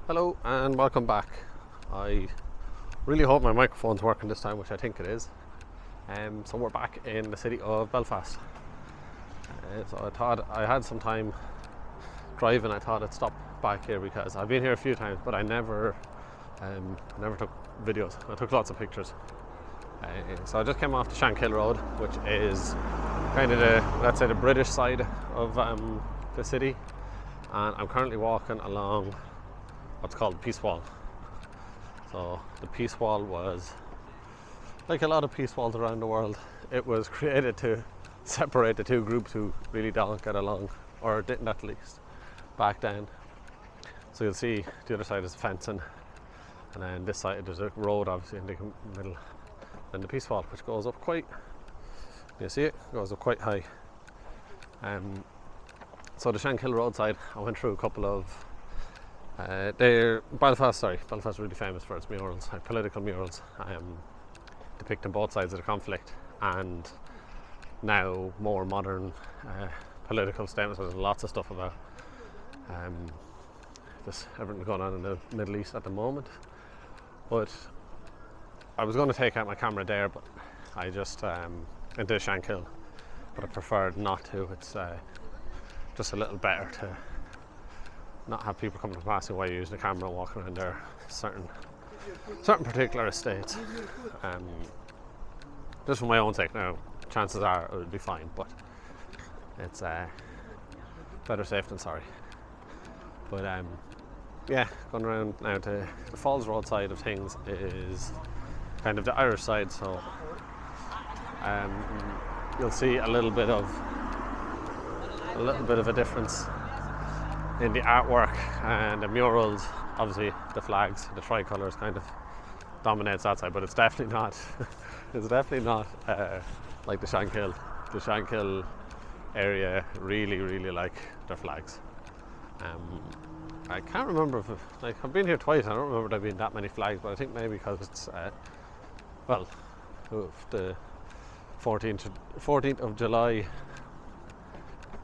Hello and welcome back. I really hope my microphone's working this time, which I think it is. So we're back in the city of Belfast. So I thought I had some time driving. I thought I'd stop back here because I've been here a few times, but I never took videos. I took lots of pictures. So I just came off the Shankill Road, which is kind of the British side of the city, and I'm currently walking along what's called the Peace Wall. So the Peace Wall was, like a lot of peace walls around the world, it was created to separate the two groups who really don't get along, or didn't at least back then. So you'll see the other side is fencing, and then this side there's a road obviously in the middle, and the Peace Wall, which goes up quite, you see it goes up quite high. So the Shankill Road side, I went through a couple of Belfast is really famous for its murals, political murals, depicting both sides of the conflict, and now more modern political statements. There's lots of stuff about everything going on in the Middle East at the moment. But I was going to take out my camera there, but I just into Shankill, but I preferred not to. It's just a little better to not have people coming to pass while you're using the camera and walking around there. Certain particular estates. Just for my own sake now, chances are it would be fine, but it's better safe than sorry. But yeah, going around now to the Falls Road side of things is kind of the Irish side, so you'll see a little bit of a difference in the artwork and the murals. Obviously the flags, the tricolours kind of dominates that side, but it's definitely not like the Shankill. The Shankill area really like their flags. I can't remember if I've been here twice. I don't remember there being that many flags, but I think maybe because it's the 14th of July,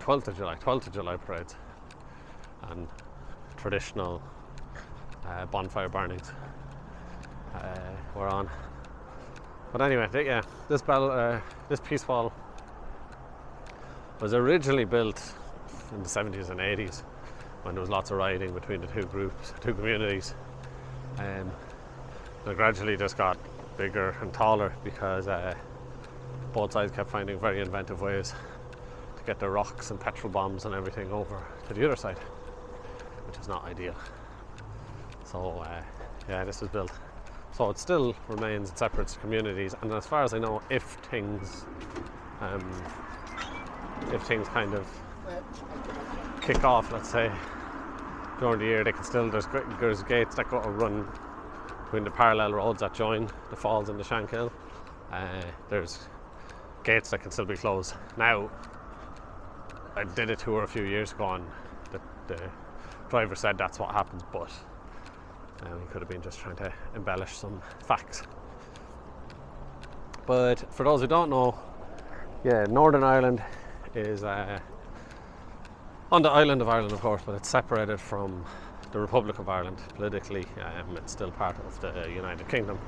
12th of July parades and traditional bonfire burnings were on. But anyway, this Peace Wall was originally built in the 70s and 80s when there was lots of rioting between the two communities, and they gradually just got bigger and taller because both sides kept finding very inventive ways to get their rocks and petrol bombs and everything over to the other side, which is not ideal. So this was built, so it still remains in separate communities, and as far as I know, if things kind of kick off, let's say during the year, they can still, there's gates that go to run between the parallel roads that join the falls and the Shankill. There's gates that can still be closed. Now, I did a tour a few years ago and the driver said that's what happens, but he could have been just trying to embellish some facts. But for those who don't know, Northern Ireland is on the island of Ireland, of course, but it's separated from the Republic of Ireland politically. It's still part of the United Kingdom.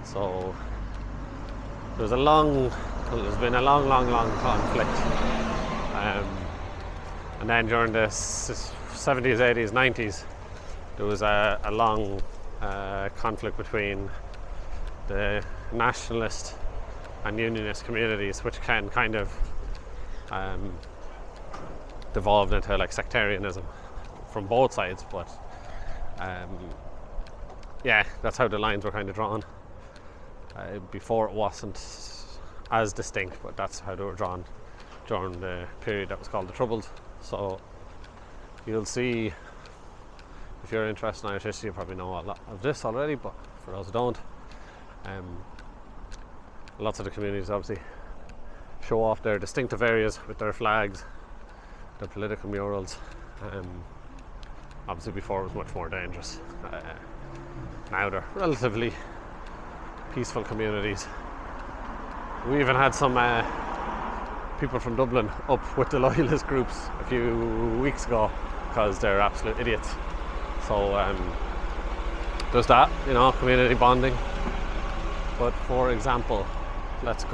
So there's been a long conflict, and then during the 70s, 80s, 90s, there was a long conflict between the nationalist and unionist communities, which can kind of devolved into like sectarianism from both sides. But that's how the lines were kind of drawn. Before it wasn't as distinct, but that's how they were drawn during the period that was called the Troubles. So you'll see, if you're interested in Irish history, you probably know a lot of this already, but for those who don't, lots of the communities obviously show off their distinctive areas with their flags, their political murals. Obviously before it was much more dangerous. Now they're relatively peaceful communities. We even had some people from Dublin up with the loyalist groups a few weeks ago because they're absolute idiots. So there's that, community bonding. But for example, let's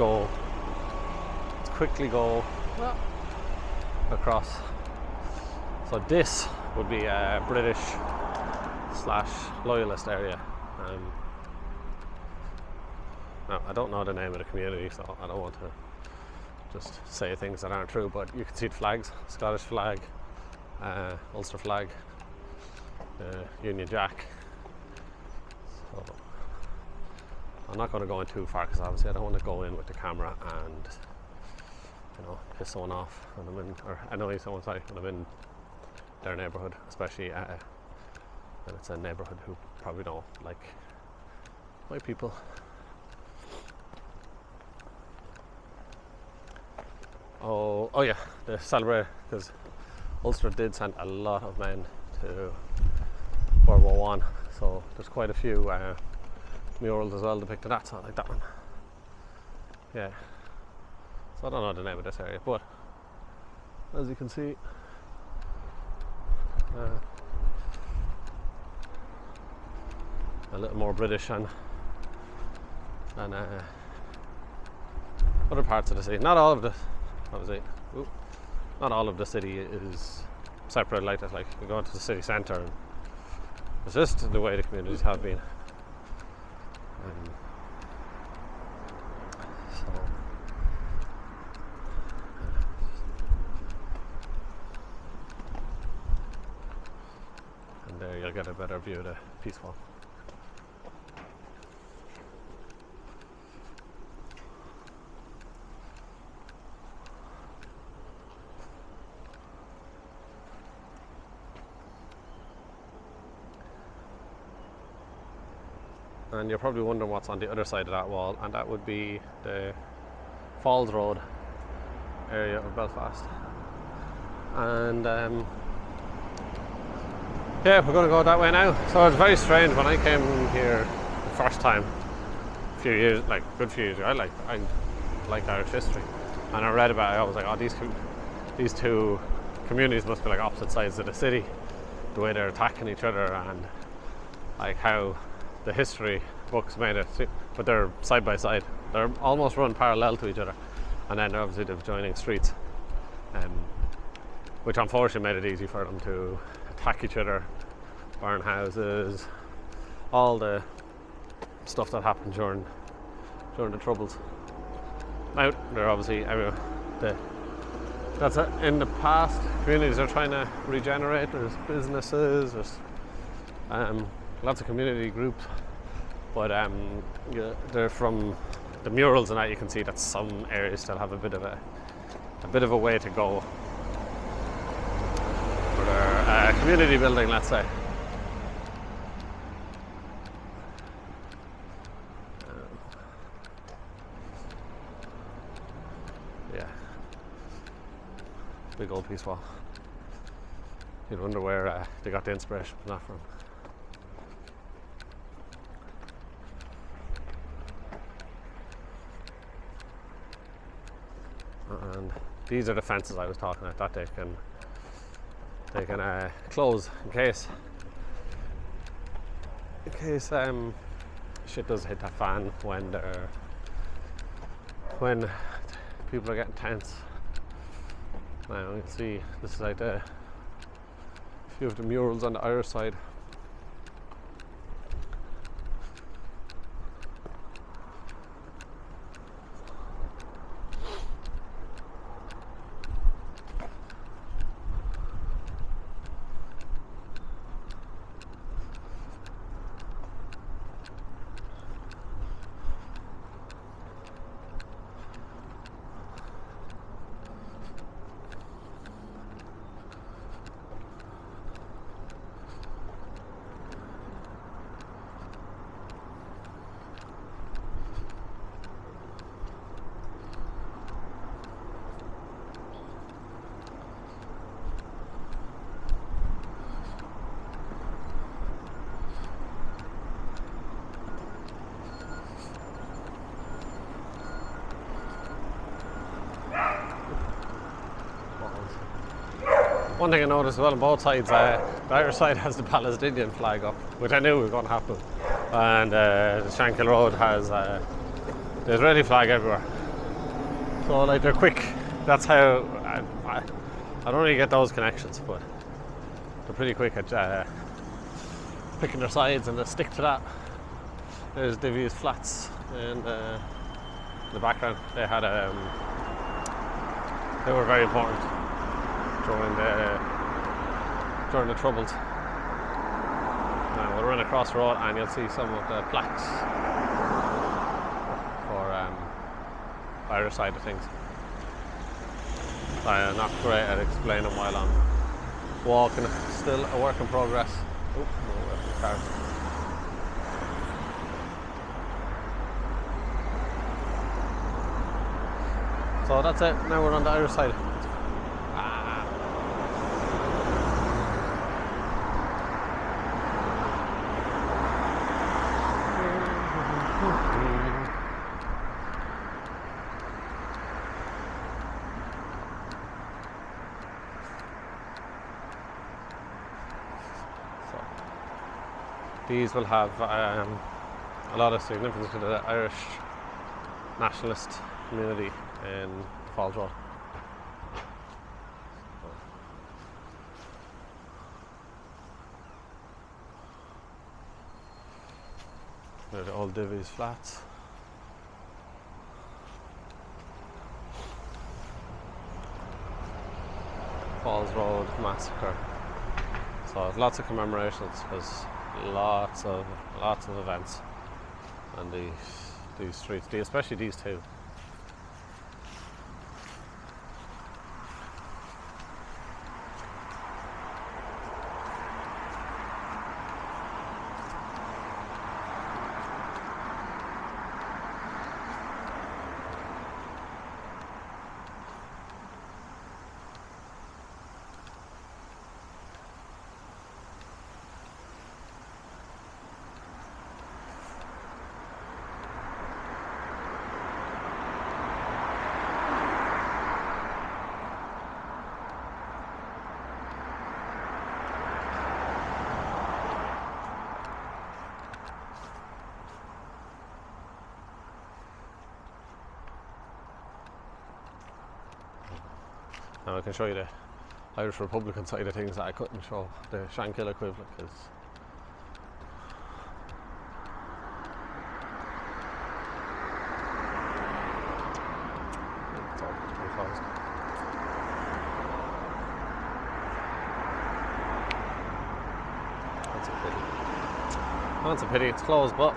quickly go across. So this would be a British / loyalist area. Now, I don't know the name of the community, so I don't want to just say things that aren't true, but you can see the flags: Scottish flag, Ulster flag, Union Jack. So I'm not going to go in too far because obviously I don't want to go in with the camera and piss someone off when I'm in, or annoy someone, sorry, when I'm in their neighbourhood, especially when it's a neighbourhood who probably don't like my people. Oh yeah, the celebrate, because Ulster did send a lot of men to World War One, so there's quite a few murals as well depicting that. So I like that one. Yeah. So I don't know the name of this area, but as you can see, a little more British than other parts of the city. Not all of the, obviously, not all of the city is separate like that. Like you go into the city centre, and it's just the way the communities have been. And there you'll get a better view of the Peace Wall. And you're probably wondering what's on the other side of that wall, and that would be the Falls Road area of Belfast. And yeah, we're going to go that way now. So it's very strange when I came here the first time, a few years, like a good few years ago. I like Irish history, and I read about it. I was like, oh, these two communities must be like opposite sides of the city, the way they're attacking each other, and like how the history books made it, but they're side by side. They're almost run parallel to each other, and then obviously they've joining streets, which unfortunately made it easy for them to attack each other, burn houses, all the stuff that happened during the Troubles. Now they're obviously everywhere. That's it. In the past, communities are trying to regenerate. There's businesses, there's lots of community groups, but they're from the murals and that you can see that some areas still have a bit of a way to go for their community building, let's say. Yeah, big old Peace Wall. You'd wonder where they got the inspiration from that from. And these are the fences I was talking about that they can close in case shit does hit that fan when people are getting tense. Now you can see this is like a few of the murals on the Irish side. One thing I noticed as well on both sides, the Irish side has the Palestinian flag up, which I knew was going to happen, and the Shankill Road has the Israeli flag everywhere. So like they're quick. That's how I don't really get those connections, but they're pretty quick at picking their sides, and they stick to that. There's Divi's flats in the background. They had they were very important during the Troubles. We'll run across the road and you'll see some of the plaques for Irish side of things. I'm not great at explaining while I'm walking. Still a work in progress. Oh, no car. So that's it. Now we're on the Irish side. These will have a lot of significance to the Irish nationalist community in Falls Road. They're the old Divi's flats. Falls Road massacre. So there's lots of commemorations. There's lots of events on these streets, especially these two. Now I can show you the Irish Republican side of things that I couldn't show, the Shankill equivalent, because it's all pretty closed. That's a pity. That's a pity, it's closed, but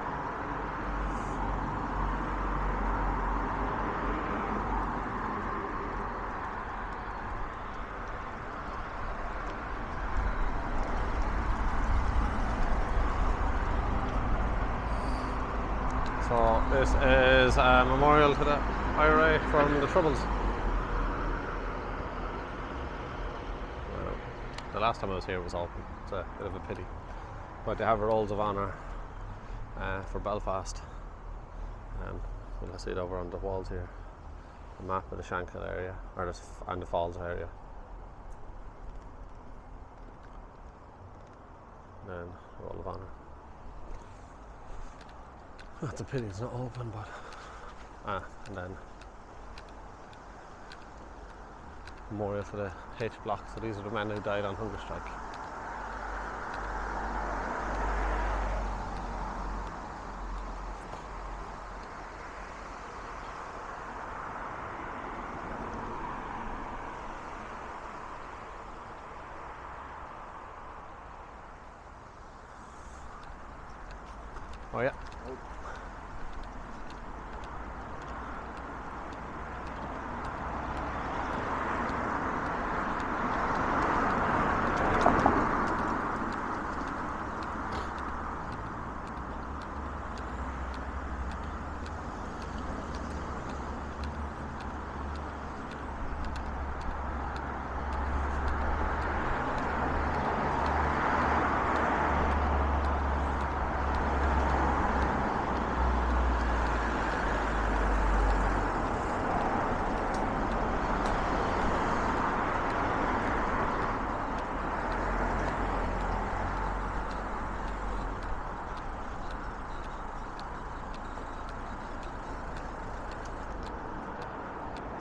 so this is a memorial to the IRA from the Troubles. The last time I was here it was open. It's a bit of a pity. But they have rolls of honour for Belfast. And we'll see it over on the walls here. A map of the Shankill area, and the Falls area. And then roll of honour. That's a pity it's not open, but and then memorial to the H block. So these are the men who died on hunger strike. Oh yeah.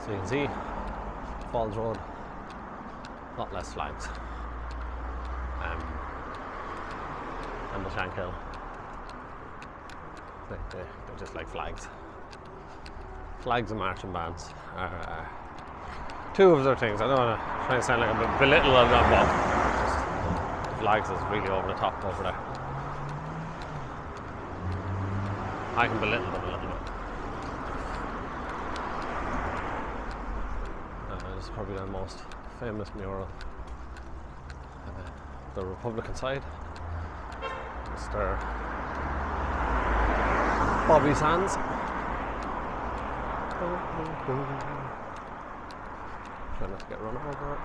So you can see Falls Road, a lot less flags. And the Shankill, they're just like flags. Flags and marching bands are two of their things. I don't want to try and sound like I'm belittle of them, but just flags is really over the top over there. I can belittle them a little bit. This is probably their most famous mural. The Republican side, Mr. Bobby Sands. Try not to get run over.